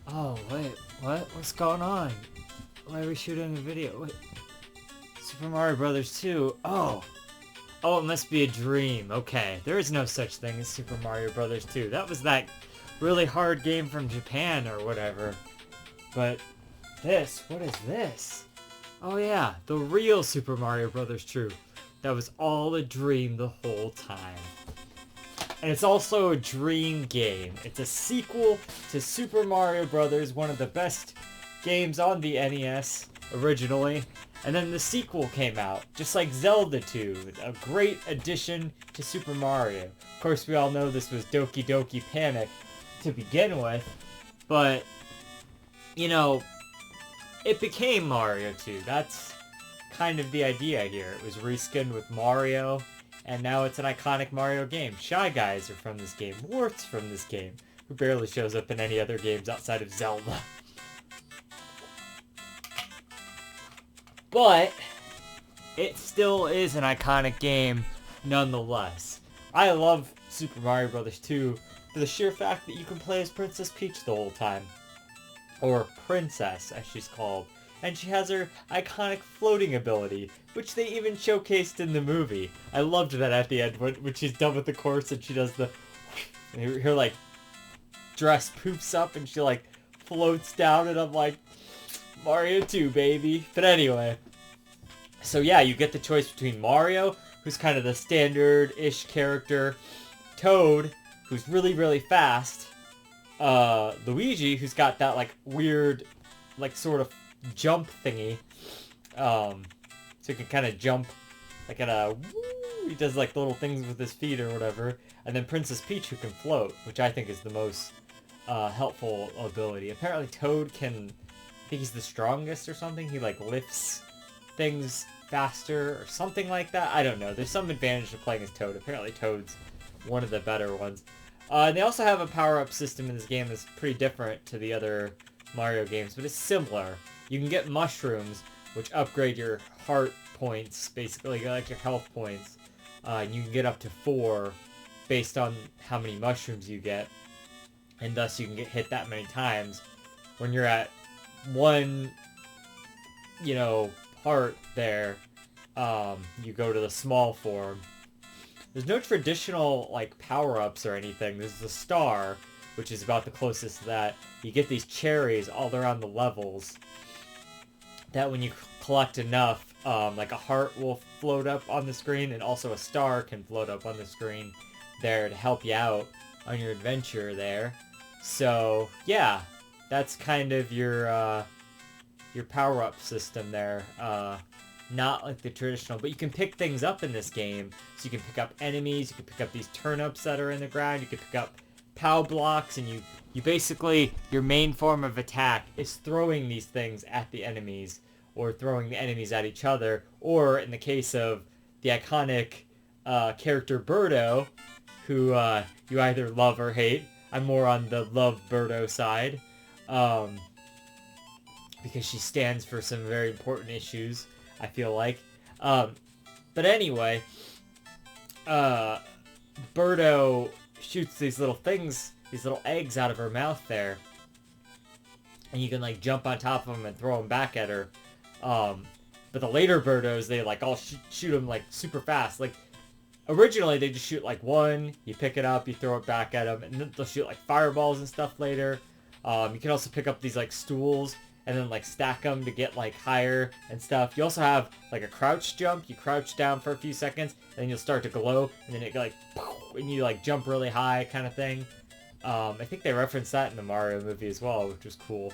Oh, wait, what? What's going on? Why are we shooting a video? Wait, Super Mario Brothers 2? Oh! Oh, it must be a dream. Okay, there is no such thing as Super Mario Brothers 2. That was that really hard game from Japan or whatever. But this, what is this? Oh yeah, the real Super Mario Brothers 2. That was all a dream the whole time. And it's also a dream game. It's a sequel to Super Mario Brothers, one of the best games on the NES originally. And then the sequel came out, just like Zelda 2, a great addition to Super Mario. Of course, we all know this was Doki Doki Panic to begin with, but, you know, it became Mario 2. That's kind of the idea here. It was reskinned with Mario, and now it's an iconic Mario game. Shy Guys are from this game. Wart's from this game, who barely shows up in any other games outside of Zelda. But it still is an iconic game nonetheless. I love Super Mario Bros. 2 for the sheer fact that you can play as Princess Peach the whole time. Or Princess, as she's called. And she has her iconic floating ability, which they even showcased in the movie. I loved that at the end when she's done with the course and she does the... And her like, dress poofs up and she like floats down and I'm like, Mario 2, baby. But anyway. So yeah, you get the choice between Mario, who's kind of the standard-ish character, Toad, who's really, really fast, Luigi, who's got that, like, weird, like, sort of jump thingy, so he can kind of jump, like, at a, woo, he does, like, little things with his feet or whatever, and then Princess Peach, who can float, which I think is the most, helpful ability. Apparently Toad can, I think he's the strongest or something, he, like, lifts things faster or something like that. I don't know. There's some advantage to playing as Toad. Apparently Toad's one of the better ones. And they also have a power-up system in this game that's pretty different to the other Mario games, but it's similar. You can get mushrooms, which upgrade your heart points, basically, like your health points. And you can get up to 4 based on how many mushrooms you get. And thus you can get hit that many times. When you're at 1, you know, heart there, you go to the small form. There's no traditional, like, power-ups or anything. There's the star, which is about the closest to that. You get these cherries all around the levels that when you collect enough, like a heart will float up on the screen and also a star can float up on the screen there to help you out on your adventure there. So, yeah, that's kind of your power-up system there. Not like the traditional, but you can pick things up in this game. So you can pick up enemies, you can pick up these turnips that are in the ground, you can pick up POW blocks, and you basically, your main form of attack is throwing these things at the enemies, or throwing the enemies at each other, or in the case of the iconic character Birdo, who you either love or hate. I'm more on the love Birdo side. Because she stands for some very important issues, I feel like. But anyway, Birdo shoots these little things, these little eggs out of her mouth there. And you can, like, jump on top of them and throw them back at her. But the later Birdos, they, like, all shoot them, like, super fast. Like, originally, they just shoot, like, one, you pick it up, you throw it back at them, and then they'll shoot, like, fireballs and stuff later. You can also pick up these, like, stools and then, like, stack them to get, like, higher and stuff. You also have, like, a crouch jump. You crouch down for a few seconds, and then you'll start to glow, and then it, like, and you, like, jump really high kind of thing. I think they referenced that in the Mario movie as well, which was cool.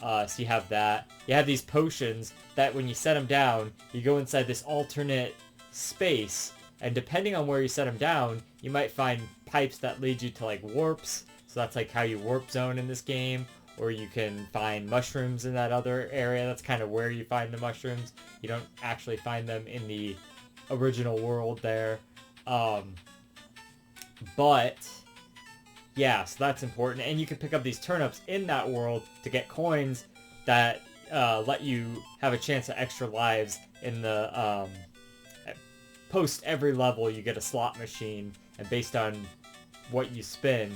So you have that. You have these potions that when you set them down, you go inside this alternate space, and depending on where you set them down, you might find pipes that lead you to, like, warps. So that's, like, how you warp zone in this game. Or you can find mushrooms in that other area. That's kind of where you find the mushrooms. You don't actually find them in the original world there. But, yeah, so that's important. And you can pick up these turnips in that world to get coins that let you have a chance at extra lives in the... post every level, you get a slot machine. And based on what you spin,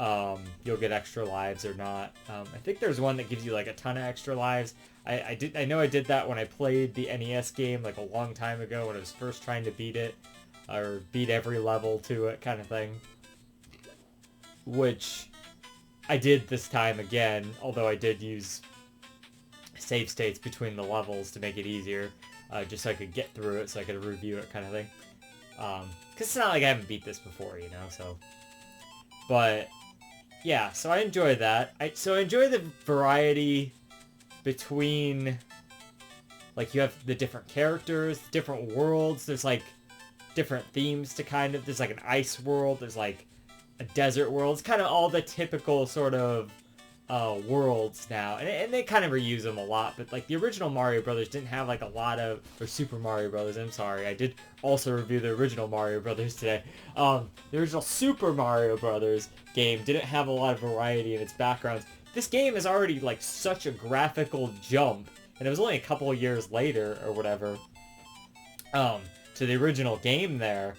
you'll get extra lives or not. I think there's one that gives you like a ton of extra lives. I know I did that when I played the NES game like a long time ago when I was first trying to beat it, or beat every level to it kind of thing. Which I did this time again, although I did use save states between the levels to make it easier, just so I could get through it, so I could review it kind of thing. Because it's not like I haven't beat this before, you know, so... But, yeah, so I enjoy that. I enjoy the variety between, like, you have the different characters, different worlds, there's, like, different themes to kind of... There's, like, an ice world, there's, like, a desert world. It's kind of all the typical sort of worlds now, and they kind of reuse them a lot, but like the original Mario Brothers didn't have like a lot of, or Super Mario Brothers, I'm sorry, I did also review the original Mario Brothers today. The original Super Mario Brothers game didn't have a lot of variety in its backgrounds. This game is already like such a graphical jump, and it was only a couple of years later or whatever, to the original game there.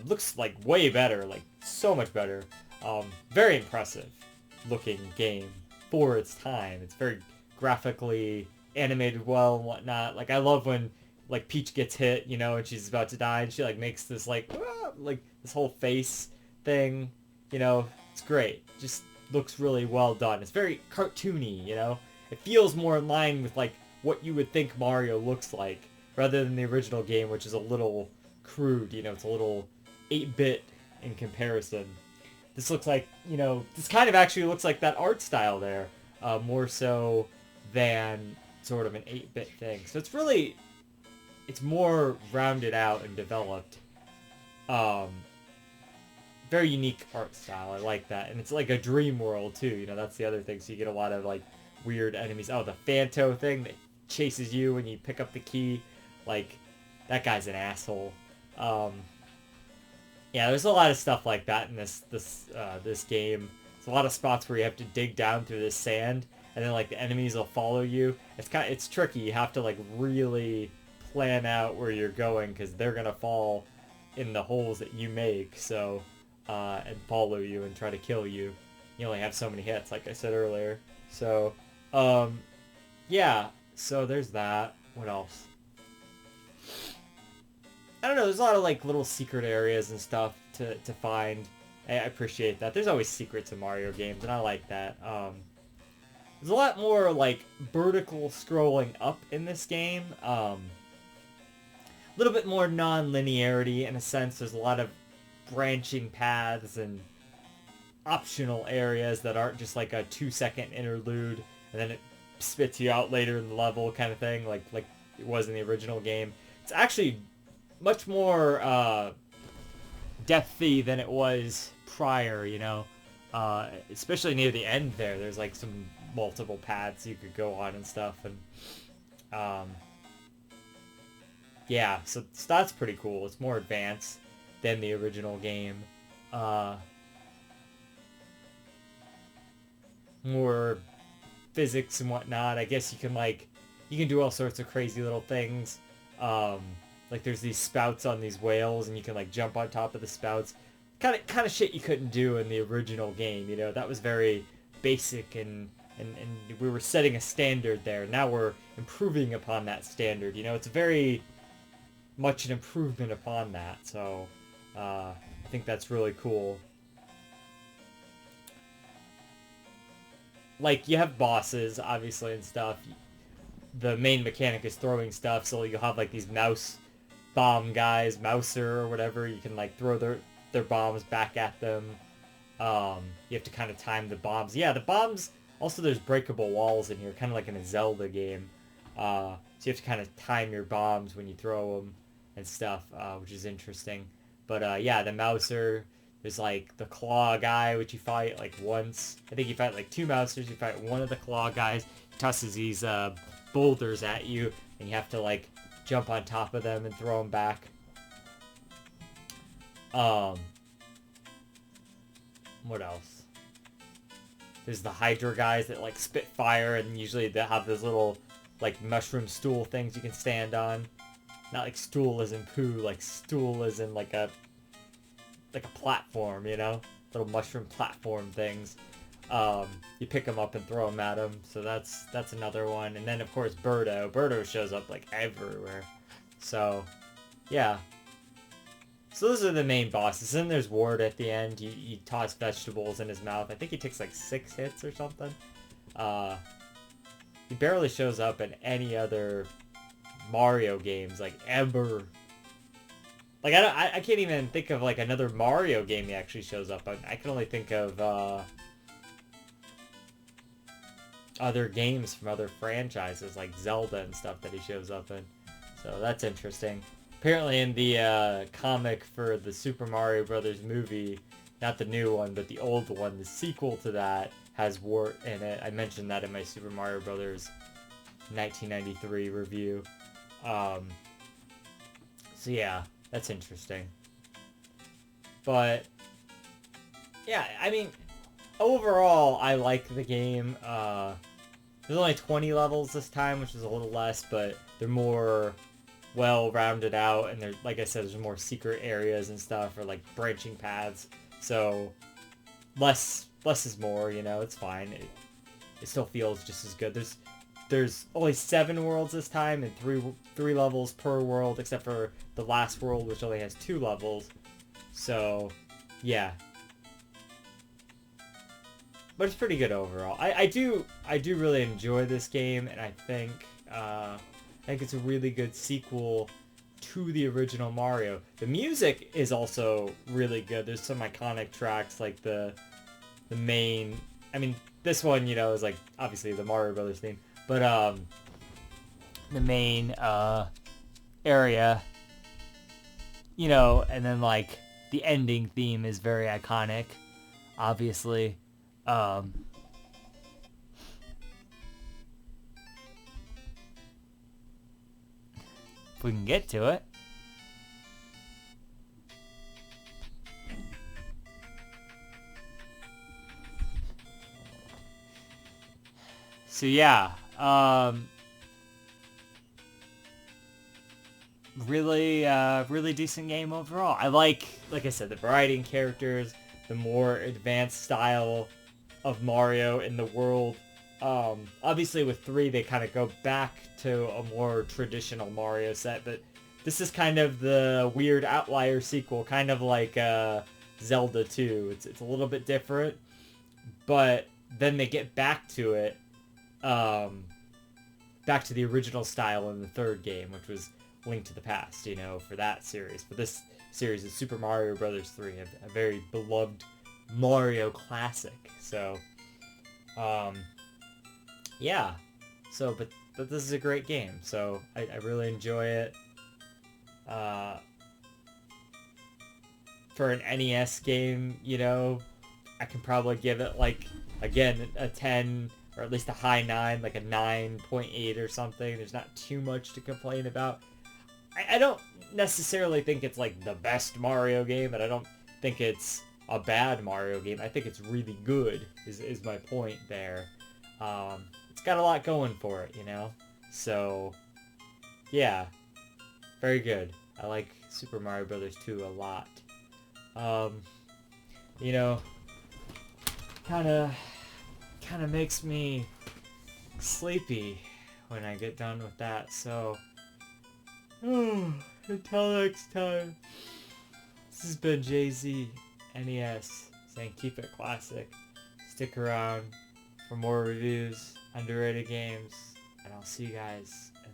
Looks like way better, like so much better. Very impressive looking game for its time. It's very graphically animated well and whatnot. Like I love when like Peach gets hit, you know, and she's about to die, and she like makes this like this whole face thing, you know. It's great. Just looks really well done. It's very cartoony, you know. It feels more in line with like what you would think Mario looks like, rather than the original game, which is a little crude, you know. It's a little 8-bit in comparison. This looks like, you know, this kind of actually looks like that art style there, more so than sort of an 8-bit thing. So it's really, it's more rounded out and developed. Very unique art style, I like that. And it's like a dream world too, you know, that's the other thing. So you get a lot of like weird enemies. Oh, the Phanto thing that chases you when you pick up the key. Like, that guy's an asshole. Yeah, there's a lot of stuff like that in this game. There's a lot of spots where you have to dig down through this sand, and then like the enemies will follow you. It's tricky. You have to like really plan out where you're going, because they're gonna fall in the holes that you make. So and follow you and try to kill you. You only have so many hits, like I said earlier. So yeah. So there's that. What else? I don't know, there's a lot of like little secret areas and stuff to find. I appreciate that. There's always secrets in Mario games, and I like that. There's a lot more like vertical scrolling up in this game. A little bit more non-linearity in a sense. There's a lot of branching paths and optional areas that aren't just like a 2-second interlude, and then it spits you out later in the level kind of thing, like it was in the original game. It's actually much more depthy than it was prior, you know. Especially near the end there, there's like some multiple paths you could go on and stuff, and yeah, so that's pretty cool. It's more advanced than the original game. More physics and whatnot. I guess you can do all sorts of crazy little things. Like there's these spouts on these whales, and you can like jump on top of the spouts. Kind of shit you couldn't do in the original game, you know. That was very basic, and we were setting a standard there. Now we're improving upon that standard, you know. It's very much an improvement upon that. So I think that's really cool. Like, you have bosses, obviously, and stuff. The main mechanic is throwing stuff, so you'll have like these mouse bomb guys, Mouser or whatever. You can like throw their bombs back at them. You have to kind of time the bombs. Yeah, the bombs, also there's breakable walls in here, kind of like in a Zelda game. So you have to kind of time your bombs when you throw them and stuff, which is interesting. But yeah, the Mouser, there's like the claw guy, which you fight like once. I think you fight like 2 Mousers. You fight one of the claw guys. He tosses these boulders at you, and you have to like jump on top of them and throw them back. What else? There's the Hydra guys that like spit fire, and usually they have those little like mushroom stool things you can stand on. Not like stool as in poo, like stool as in like a like a platform, you know, little mushroom platform things. You pick them up and throw them at them, so that's another one. And then of course Birdo. Birdo shows up like everywhere. So yeah. So those are the main bosses. Then there's Ward at the end. You toss vegetables in his mouth. I think he takes like 6 hits or something. He barely shows up in any other Mario games, like ever. Like I can't even think of like another Mario game he actually shows up on. I can only think of other games from other franchises like Zelda and stuff that he shows up in. So that's interesting. Apparently in the comic for the Super Mario Brothers movie, not the new one, but the old one, the sequel to that has Wart in it. I mentioned that in my Super Mario Brothers 1993 review. So yeah, that's interesting. But yeah, I mean, overall, I like the game. There's only 20 levels this time, which is a little less, but they're more well-rounded out, and there's, like I said, there's more secret areas and stuff, or like branching paths. So less is more, you know. It's fine. It still feels just as good. There's only 7 worlds this time, and three levels per world, except for the last world, which only has 2 levels. So yeah, but it's pretty good overall. I do really enjoy this game, and I think it's a really good sequel to the original Mario. The music is also really good. There's some iconic tracks like the main. I mean, this one, you know, is like obviously the Mario Brothers theme, but the main area, you know, and then like the ending theme is very iconic, obviously. If we can get to it. So yeah, really decent game overall. I like I said, the variety in characters, the more advanced style of Mario in the world. Obviously with 3 they kind of go back to a more traditional Mario set, but this is kind of the weird outlier sequel, kind of like Zelda 2. It's a little bit different, but then they get back to it, back to the original style in the 3rd game, which was Link to the Past, you know, for that series. But this series is Super Mario Brothers 3, a very beloved Mario classic. So yeah, so but this is a great game, so I really enjoy it. For an NES game, you know, I can probably give it like, again, a 10 or at least a high 9, like a 9.8 or something. There's not too much to complain about. I don't necessarily think it's like the best Mario game, but I don't think it's a bad Mario game. I think it's really good, is my point there. It's got a lot going for it, you know? So, yeah. Very good. I like Super Mario Brothers 2 a lot. You know, kind of makes me sleepy when I get done with that, so until next time, this has been JZNES saying keep it classic. Stick around for more reviews, underrated games, and I'll see you guys in